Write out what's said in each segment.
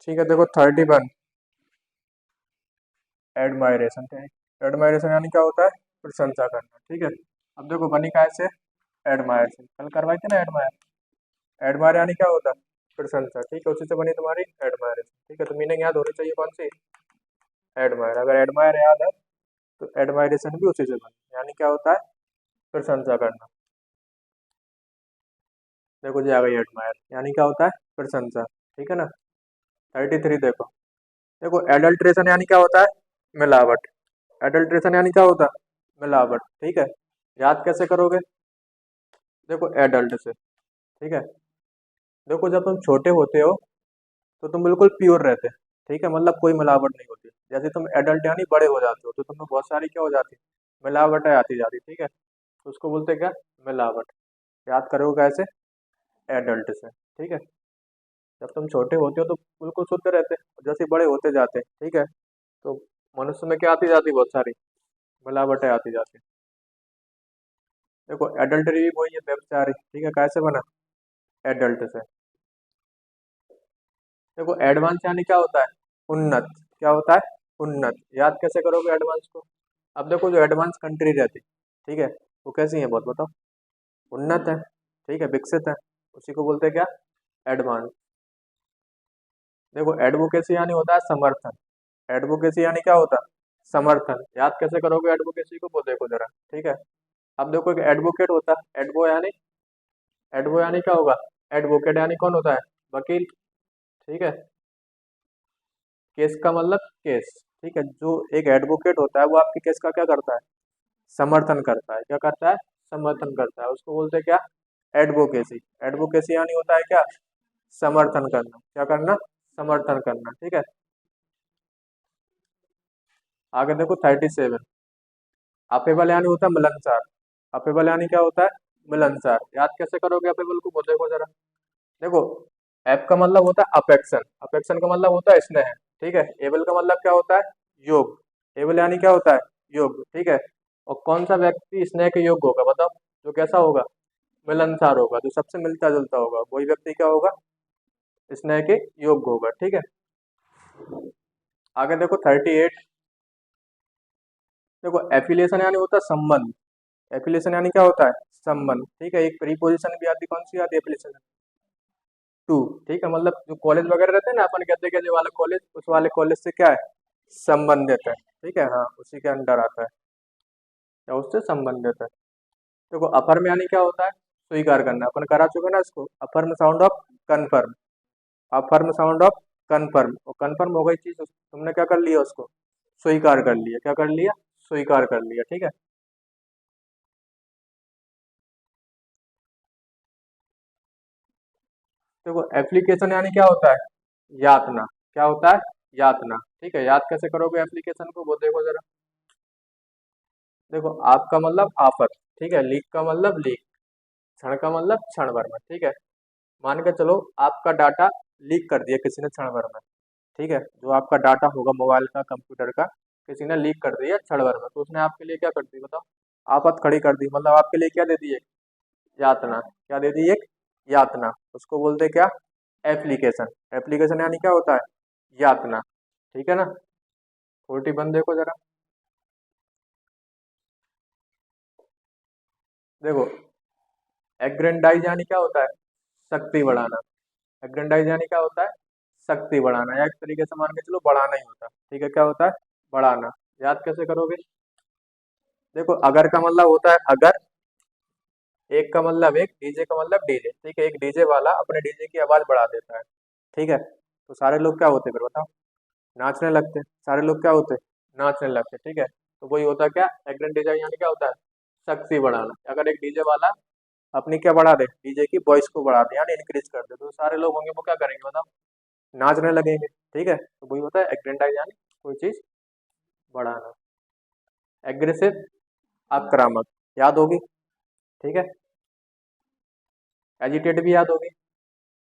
ठीक है, देखो 31 एडमायरेशन। एडमायरेशन यानी क्या होता है? प्रशंसा करना। ठीक है, अब देखो बनी का ऐसे एडमायर से, कल करवाई थी ना एडमायर। एडमायर यानी क्या होता है? प्रशंसा। ठीक है, उसी से बनी तुम्हारी एडमायरेशन। ठीक है, तो मीनिंग याद होनी चाहिए कौन सी? एडमायर। अगर एडमायर याद है तो एडमायरेशन भी उसी से बनी, यानी क्या होता है? प्रशंसा करना। देखो जी आ गई एडमायर, यानी क्या होता है? प्रशंसा। ठीक है ना। 33 देखो। देखो एडल्ट्रेशन यानी क्या होता है? मिलावट। एडल्ट्रेशन यानी क्या होता है? मिलावट। ठीक है, याद कैसे करोगे? देखो एडल्ट से। ठीक है, देखो जब तुम छोटे होते हो तो तुम बिल्कुल प्योर रहते। ठीक है, मतलब कोई मिलावट नहीं होती। जैसे तुम एडल्ट यानी बड़े हो जाते हो तो तुम्हें बहुत सारी क्या हो जाती? मिलावटें आती जाती। ठीक है, तो उसको बोलते क्या? मिलावट। याद करोगे कैसे? एडल्ट से। ठीक है, जब तुम छोटे होते हो तो बिल्कुल शुद्ध रहते, और जैसे बड़े होते जाते, ठीक है, तो मनुष्य में क्या आती जाती? बहुत सारी मिलावटें आती जाती। देखो एडल्टरी भी वही है, व्यभिचारी। ठीक है, कैसे बना? एडल्ट से। देखो एडवांस यानी क्या होता है? उन्नत। क्या होता है? उन्नत। याद कैसे करोगे एडवांस को? अब देखो जो एडवांस कंट्री रहती, ठीक है, वो कैसी है बहुत बताओ? उन्नत है। ठीक है, विकसित है। उसी को बोलते हैं क्या? एडवांस। देखो एडवोकेसी यानी होता है समर्थन। एडवोकेसी यानी क्या होता है? समर्थन। याद कैसे करोगे एडवोकेसी को? वो देखो जरा। ठीक है, अब देखो एक एडवोकेट होता है, एडवो यानी क्या होगा? एडवोकेट यानी कौन होता है? वकील। ठीक है, केस का मतलब केस। ठीक है, जो एक एडवोकेट होता है वो आपके केस का क्या करता है? समर्थन करता है। क्या करता है? समर्थन करता है। उसको बोलते हैं क्या? एडवोकेसी। एडवोकेसी यानी होता है क्या? समर्थन करना। क्या करना? समर्थन करना। ठीक है, आगे देखो 37। अफेबल यानी होता है मिलनसार। अफेबल यानी क्या होता है? मिलनसार। याद कैसे करोगे अफेबल को? वो देखो जरा। देखो एप का मतलब होता है अफेक्शन। अफेक्शन का मतलब होता है स्नेह। ठीक है, एबल का मतलब क्या होता है? योग। एबल यानी क्या होता है? योग। ठीक है, और कौन सा व्यक्ति स्नेह के योग्य होगा बताओ? जो कैसा होगा? मिलनसार होगा, जो सबसे मिलता जुलता होगा, वही व्यक्ति क्या होगा? स्नेह के योग्य होगा। ठीक है, आगे देखो 38। देखो एफिलिएशन यानी होता है संबंध। एफिलिएशन यानी क्या होता है? संबंध। ठीक है, एक प्रीपोजिशन भी आती, कौन सी आती है एफिलिएशन? टू। ठीक है, मतलब जो कॉलेज वगैरह रहते हैं ना, अपन कहते हैं कि ये वाला कॉलेज उस वाले कॉलेज से क्या है? संबंधित है। ठीक है, हाँ उसी के अंडर आता है, या उससे संबंधित है। देखो अपर में यानी क्या होता है? स्वीकार करना। अपन करा चुके ना इसको, अपर में साउंड ऑफ कन्फर्म। अपर में साउंड ऑफ कन्फर्म, और कन्फर्म हो गई चीज, तुमने क्या कर लिया? उसको स्वीकार कर लिया। क्या कर लिया? स्वीकार कर लिया। ठीक है, देखो एप्लीकेशन यानी क्या होता है? यातना। क्या होता है? यातना। ठीक है, याद कैसे करोगे एप्लीकेशन को? वो देखो जरा। देखो आपका मतलब आफत। ठीक है, लीक का मतलब लीक। क्षण का मतलब क्षण भर में। ठीक है, मान के चलो आपका डाटा लीक कर दिया किसी ने क्षण भर में। ठीक है, जो आपका डाटा होगा मोबाइल का, कंप्यूटर का, किसी ने लीक कर दिया क्षण भर में, तो उसने आपके लिए क्या कर दी बताओ? आफत खड़ी कर दी। मतलब आपके लिए क्या दे दी? एक यातना। क्या दे दी? एक यातना। उसको बोलते क्या? एप्लीकेशन। एप्लीकेशन यानी क्या होता है? यातना। ठीक है ना। 41 देखो जरा। देखो एग्रेंडाइज यानी क्या होता है? शक्ति बढ़ाना। एग्रेंडाइज यानी क्या होता है? शक्ति बढ़ाना, या एक तरीके से मान के चलो बढ़ाना ही होता है। ठीक है, क्या होता है? बढ़ाना। याद कैसे करोगे? देखो अगर का मतलब होता है अगर, एक का मतलब एक, डीजे का मतलब डीजे। ठीक है, एक डीजे वाला अपने डीजे की आवाज बढ़ा देता है। ठीक है, तो सारे लोग क्या होते फिर बताओ? नाचने लगते। सारे लोग क्या होते? नाचने लगते। ठीक है, तो वही होता क्या? एग्रेंडाइज यानी क्या होता है? शक्ति बढ़ाना। अगर एक डीजे वाला अपनी क्या बढ़ा दे? डीजे की वॉइस को बढ़ा दे, यानी इंक्रीज कर दे, तो सारे लोग होंगे वो क्या करेंगे बताओ? नाचने लगेंगे। ठीक है, तो वही होता है एग्रेंडाइज यानी कोई चीज बढ़ाना। एग्रेसिव आक्रामक। याद होगी। ठीक है, एजिटेट भी याद होगी।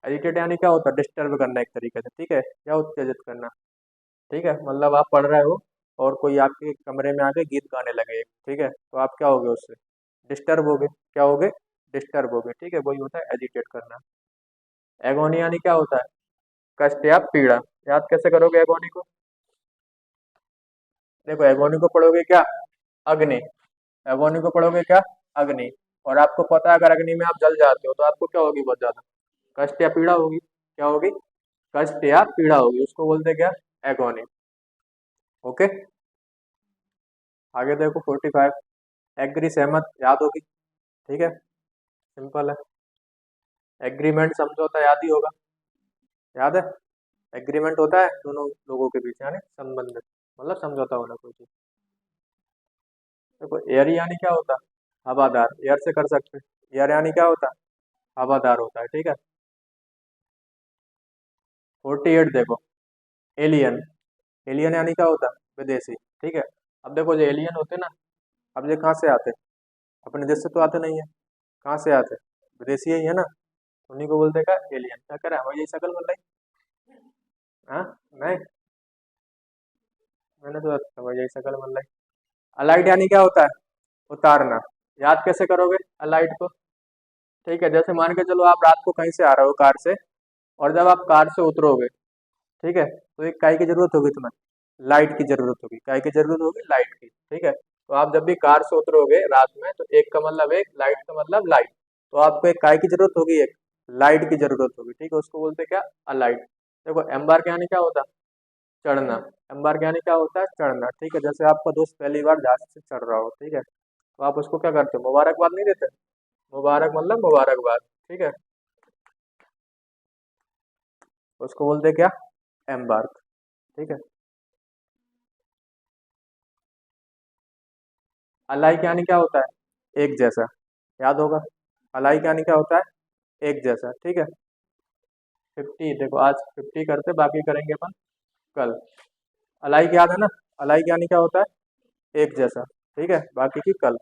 एजिटेट यानी क्या होता है? डिस्टर्ब करना एक तरीके से। ठीक है, या उत्तेजित करना। ठीक है, मतलब आप पढ़ रहे हो और कोई आपके कमरे में आके गीत गाने लगे। ठीक है, तो आप क्या होगे? उससे डिस्टर्ब होगे। क्या होगे? डिस्टर्ब होगे। ठीक है, वही होता है एजिटेट करना। एगोनी यानी क्या होता है? कष्ट या पीड़ा। याद कैसे करोगे एगोनी को? देखो एगोनी को पढ़ोगे क्या? अग्नि। एगोनी को पढ़ोगे क्या? अग्नि। और आपको पता है अगर अग्नि में आप जल जाते हो तो आपको क्या होगी? बहुत ज्यादा कष्ट या पीड़ा होगी। क्या होगी? कष्ट या पीड़ा होगी, उसको बोलते क्या? एगोनी। ओके। आगे देखो 45। एग्री सहमत याद होगी, ठीक है, सिंपल है। एग्रीमेंट समझौता याद ही होगा, याद है? एग्रीमेंट होता है दोनों लोगों के बीच, यानी संबंध, मतलब समझौता होना कोई चीज। देखो एयर यानी क्या होता है? हवादार, एयर से कर सकते हैं। एयर यानी क्या होता है? हवादार होता है, ठीक है। 48 देखो, एलियन। एलियन यानी क्या होता है? विदेशी, ठीक है। अब देखो जो एलियन होते हैं ना, अब ये कहाँ से आते हैं? अपने देश से तो आते नहीं है। कहाँ से आते हैं? विदेशी ही है ना, उन्हीं को बोलते हैं क्या? एलियन। क्या कह रहा है, हमारी यही शक्ल बन रही। हाँ, नहीं, मैंने तो हमारी यही शक्ल बन रही। अलाइट यानी क्या होता है? उतारना। याद कैसे करोगे अलाइट को? ठीक है, जैसे मान के चलो आप रात को कहीं से आ रहे हो कार से, और जब आप कार से उतरोगे, ठीक है, तो एक काय की जरूरत होगी तुम्हें? लाइट की जरूरत होगी। काय की जरूरत होगी? लाइट की, ठीक है। तो आप जब भी कार से उतरोगे रात में, तो एक का मतलब एक, लाइट का मतलब लाइट। तो आपको एक काय की जरूरत होगी, एक लाइट की जरूरत होगी, ठीक है, उसको बोलते हैं क्या? अलाइट। देखो एम्बार्क यानी क्या होता है? चढ़ना। एम्बार्क यानी क्या होता है? चढ़ना, ठीक है। जैसे आपका दोस्त पहली बार जहाज से चढ़ रहा हो, ठीक है, तो आप उसको क्या करते हो? मुबारकबाद नहीं देते? मुबारक मतलब मुबारकबाद, ठीक है, उसको बोलते हैं क्या? एम्बार्क, ठीक है। अलाइक यानी क्या होता है? एक जैसा, याद होगा। अलाइक यानी क्या होता है? एक जैसा, ठीक है। 50 देखो, आज 50 करते, बाकी करेंगे अपन कल। अलाइक याद है ना? अलाइक यानी क्या होता है? एक जैसा, ठीक है, बाकी की कल।